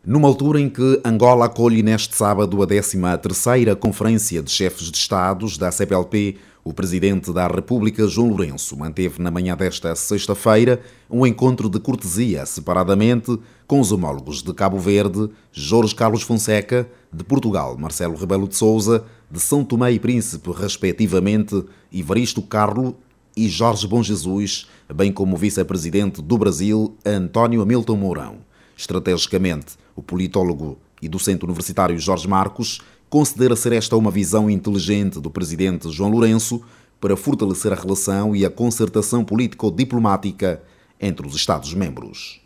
Numa altura em que Angola acolhe neste sábado a 13ª Conferência de Chefes de Estados da CPLP, o Presidente da República, João Lourenço, manteve na manhã desta sexta-feira um encontro de cortesia separadamente com os homólogos de Cabo Verde, Jorge Carlos Fonseca, de Portugal, Marcelo Rebelo de Sousa, de São Tomé e Príncipe, respectivamente, Evaristo Carlo e Jorge Bom Jesus, bem como o Vice-Presidente do Brasil, António Hamilton Mourão. Estrategicamente, o politólogo e docente universitário Jorge Marcos considera ser esta uma visão inteligente do presidente João Lourenço para fortalecer a relação e a concertação político-diplomática entre os Estados-membros.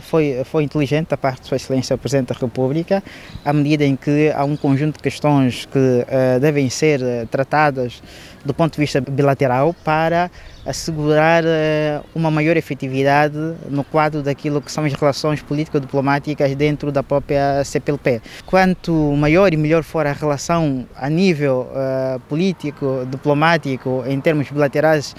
Foi inteligente da parte de Sua Excelência o Presidente da República, à medida em que há um conjunto de questões que devem ser tratadas do ponto de vista bilateral para assegurar uma maior efetividade no quadro daquilo que são as relações político-diplomáticas dentro da própria CPLP. Quanto maior e melhor for a relação a nível político-diplomático em termos bilaterais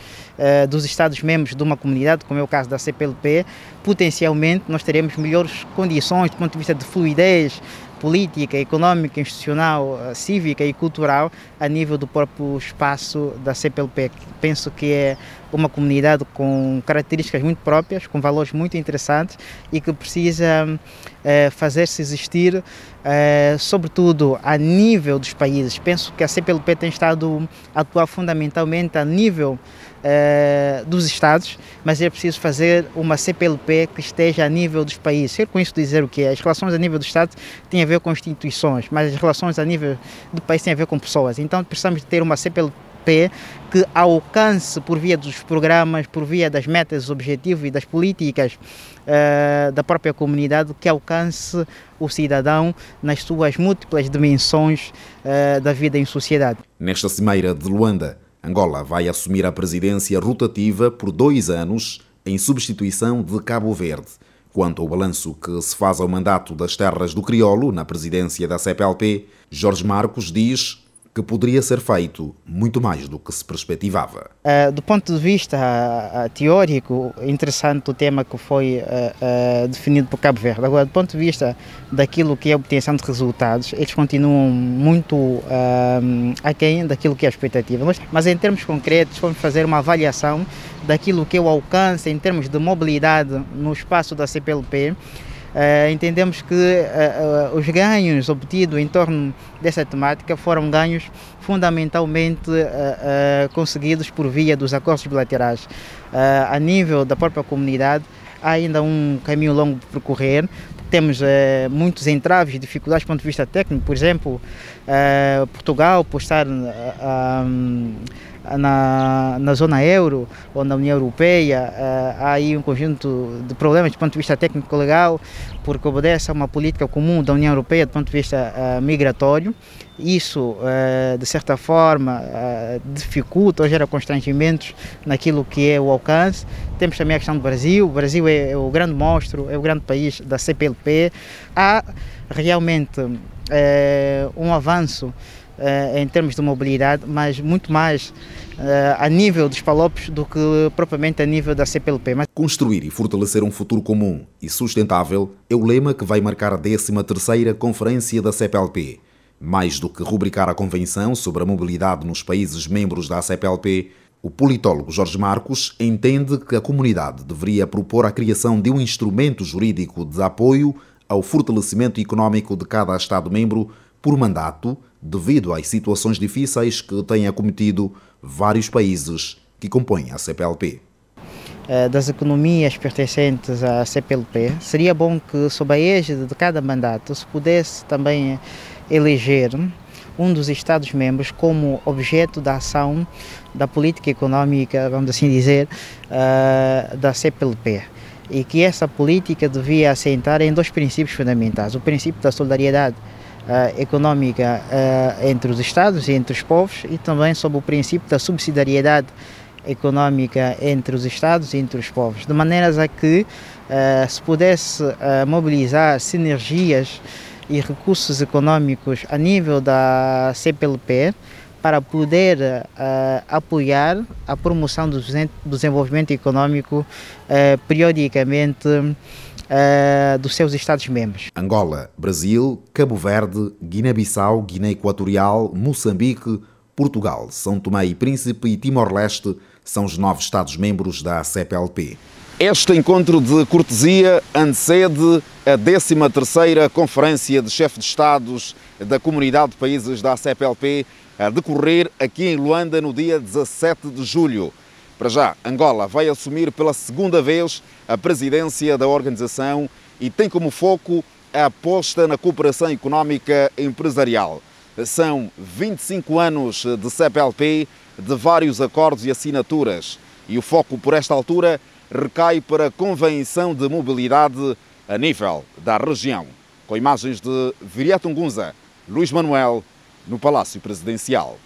dos Estados-membros de uma comunidade, como é o caso da CPLP, potencialmente nós teremos melhores condições do ponto de vista de fluidez política, económica, institucional, cívica e cultural a nível do próprio espaço da CPLP. Penso que é uma comunidade com características muito próprias, com valores muito interessantes e que precisa fazer-se existir, sobretudo a nível dos países. Penso que a CPLP tem estado a atuar fundamentalmente a nível dos Estados, mas é preciso fazer uma CPLP que esteja a nível dos países. Quero com isso dizer o quê? As relações a nível do Estado têm a ver com instituições, mas as relações a nível do país têm a ver com pessoas. Então precisamos de ter uma CPLP que alcance por via dos programas, por via das metas, dos objetivos e das políticas da própria comunidade, que alcance o cidadão nas suas múltiplas dimensões da vida em sociedade. Nesta cimeira de Luanda, Angola vai assumir a presidência rotativa por 2 anos em substituição de Cabo Verde. Quanto ao balanço que se faz ao mandato das terras do crioulo na presidência da CPLP, Jorge Marcos diz que poderia ser feito muito mais do que se perspectivava. Do ponto de vista teórico, interessante o tema que foi definido por Cabo Verde. Agora, do ponto de vista daquilo que é a obtenção de resultados, eles continuam muito aquém daquilo que é a expectativa. Mas em termos concretos, vamos fazer uma avaliação daquilo que é o alcance em termos de mobilidade no espaço da CPLP. Entendemos que os ganhos obtidos em torno dessa temática foram ganhos fundamentalmente conseguidos por via dos acordos bilaterais. A nível da própria comunidade, há ainda um caminho longo de percorrer. Temos muitos entraves e dificuldades do ponto de vista técnico, por exemplo, Portugal, por estar na zona euro ou na União Europeia, há aí um conjunto de problemas do ponto de vista técnico-legal, porque obedece a uma política comum da União Europeia do ponto de vista migratório. Isso, de certa forma, dificulta ou gera constrangimentos naquilo que é o alcance. Temos também a questão do Brasil. O Brasil é o grande monstro, é o grande país da CPLP. Há realmente um avanço em termos de mobilidade, mas muito mais a nível dos PALOPs do que propriamente a nível da CPLP. Construir e fortalecer um futuro comum e sustentável é o lema que vai marcar a 13ª Conferência da CPLP. Mais do que rubricar a Convenção sobre a mobilidade nos países membros da CPLP, o politólogo Jorge Marcos entende que a comunidade deveria propor a criação de um instrumento jurídico de apoio ao fortalecimento económico de cada Estado-membro por mandato, devido às situações difíceis que têm acometido vários países que compõem a CPLP. Das economias pertencentes à CPLP, seria bom que, sob a égide de cada mandato, se pudesse também eleger um dos Estados-membros como objeto da ação da política económica, vamos assim dizer, da CPLP. E que essa política devia assentar em 2 princípios fundamentais. O princípio da solidariedade económica entre os Estados e entre os povos, e também sob o princípio da subsidiariedade económica entre os Estados e entre os povos, de maneiras a que se pudesse mobilizar sinergias e recursos económicos a nível da CPLP para poder apoiar a promoção do desenvolvimento económico periodicamente dos seus Estados-membros. Angola, Brasil, Cabo Verde, Guiné-Bissau, Guiné Equatorial, Moçambique, Portugal, São Tomé e Príncipe e Timor-Leste são os 9 Estados-membros da CPLP. Este encontro de cortesia antecede a 13ª Conferência de Chefes de Estados da Comunidade de Países da CPLP, a decorrer aqui em Luanda no dia 17 de julho. Para já, Angola vai assumir pela segunda vez a presidência da organização e tem como foco a aposta na cooperação económica empresarial. São 25 anos de CPLP, de vários acordos e assinaturas, e o foco por esta altura recai para a convenção de mobilidade a nível da região. Com imagens de Viriato Ngunza, Luís Manuel, no Palácio Presidencial.